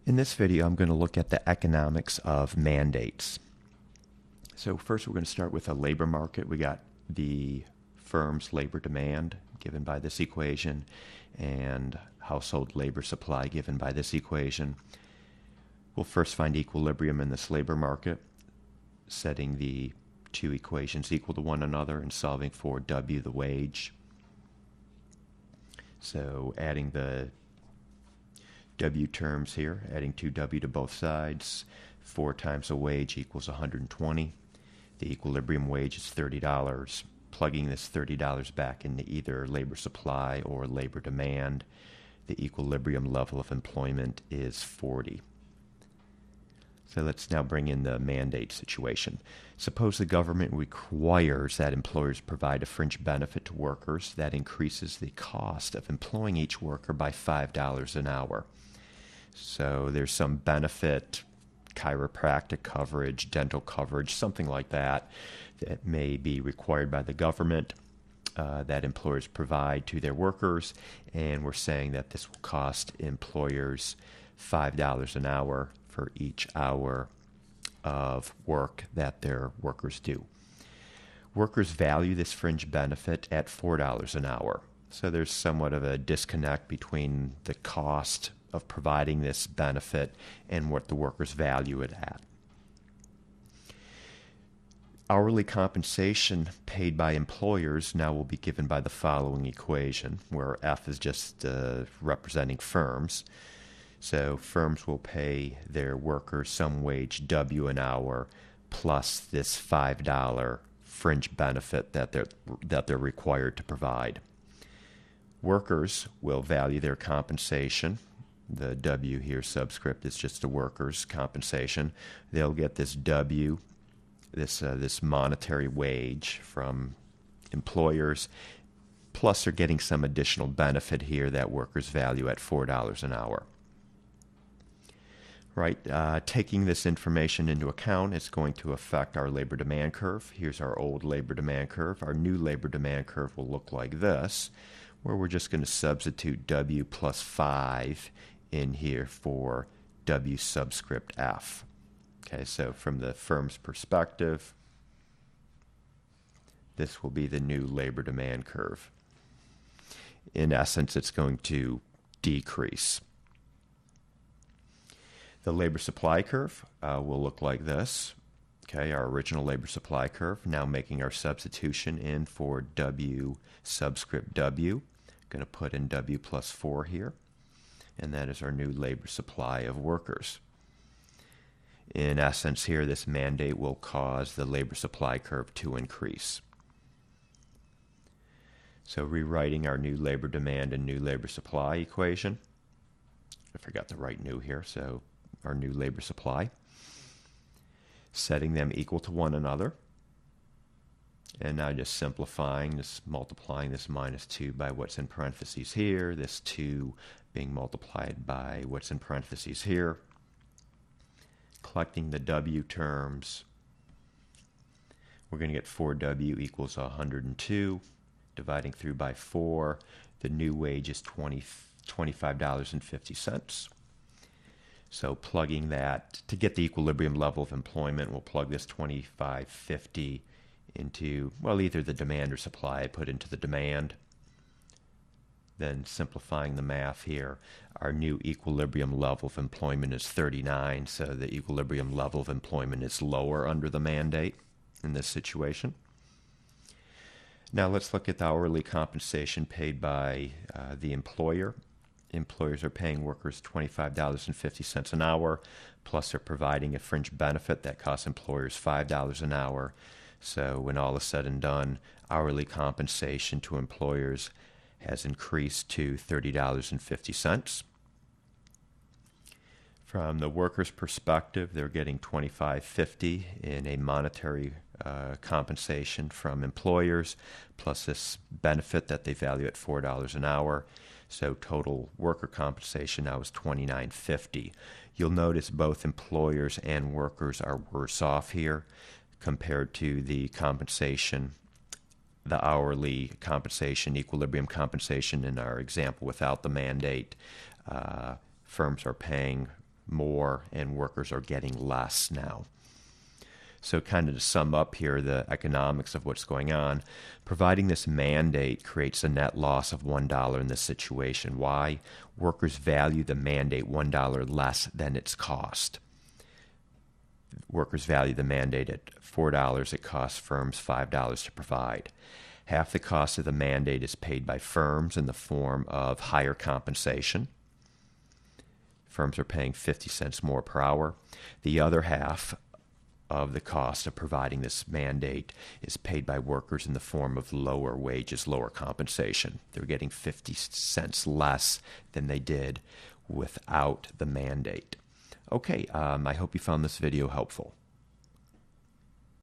In this video, I'm going to look at the economics of mandates. So first, we're going to start with a labor market. We got the firm's labor demand given by this equation and household labor supply given by this equation. We'll first find equilibrium in this labor market, setting the two equations equal to one another and solving for W, the wage. So adding the W terms here, adding 2W to both sides. 4 times the wage equals 120. The equilibrium wage is $30. Plugging this $30 back into either labor supply or labor demand, the equilibrium level of employment is 40. So let's now bring in the mandate situation. Suppose the government requires that employers provide a fringe benefit to workers that increases the cost of employing each worker by $5 an hour. So there's some benefit, chiropractic coverage, dental coverage, something like that, that may be required by the government that employers provide to their workers. And we're saying that this will cost employers $5 an hour for each hour of work that their workers do. Workers value this fringe benefit at $4 an hour. So there's somewhat of a disconnect between the cost of providing this benefit and what the workers value it at. Hourly compensation paid by employers now will be given by the following equation, where F is just representing firms. So firms will pay their workers some wage W an hour plus this $5 fringe benefit that they're required to provide. Workers will value their compensation. The W here subscript is just the workers' compensation. They'll get this W, this monetary wage from employers, plus they're getting some additional benefit here that workers value at $4 an hour. Right, taking this information into account is going to affect our labor demand curve. Here's our old labor demand curve. Our new labor demand curve will look like this, where we're just going to substitute W plus 5 in here for W subscript F. Okay, so from the firm's perspective, this will be the new labor demand curve. In essence, it's going to decrease. The labor supply curve will look like this. Okay, our original labor supply curve, now making our substitution in for W subscript W. Going to put in W plus 4 here, and that is our new labor supply of workers. In essence here, this mandate will cause the labor supply curve to increase. So rewriting our new labor demand and new labor supply equation. I forgot to write new here, so our new labor supply. Setting them equal to one another. And now just simplifying, just multiplying this minus 2 by what's in parentheses here, this 2 being multiplied by what's in parentheses here. Collecting the W terms, we're going to get 4W equals 102. Dividing through by 4, the new wage is $25.50. So plugging that, to get the equilibrium level of employment, we'll plug this $25.50 into, well, either the demand or supply. I put into the demand. Then simplifying the math here, our new equilibrium level of employment is 39, so the equilibrium level of employment is lower under the mandate in this situation. Now let's look at the hourly compensation paid by the employer. Employers are paying workers $25.50 an hour, plus they're providing a fringe benefit that costs employers $5 an hour. So when all is said and done, hourly compensation to employers has increased to $30.50. From the workers' perspective, they're getting $25.50 in a monetary compensation from employers, plus this benefit that they value at $4 an hour. So total worker compensation now is $29.50. You'll notice both employers and workers are worse off here compared to the compensation, the hourly compensation, equilibrium compensation in our example without the mandate. Firms are paying more and workers are getting less now. So kind of to sum up here the economics of what's going on, providing this mandate creates a net loss of $1 in this situation. Why? Workers value the mandate $1 less than its cost. Workers value the mandate at $4. It costs firms $5 to provide. Half the cost of the mandate is paid by firms in the form of higher compensation. Firms are paying 50 cents more per hour. The other half of the cost of providing this mandate is paid by workers in the form of lower wages, lower compensation. They're getting 50 cents less than they did without the mandate. Okay, I hope you found this video helpful.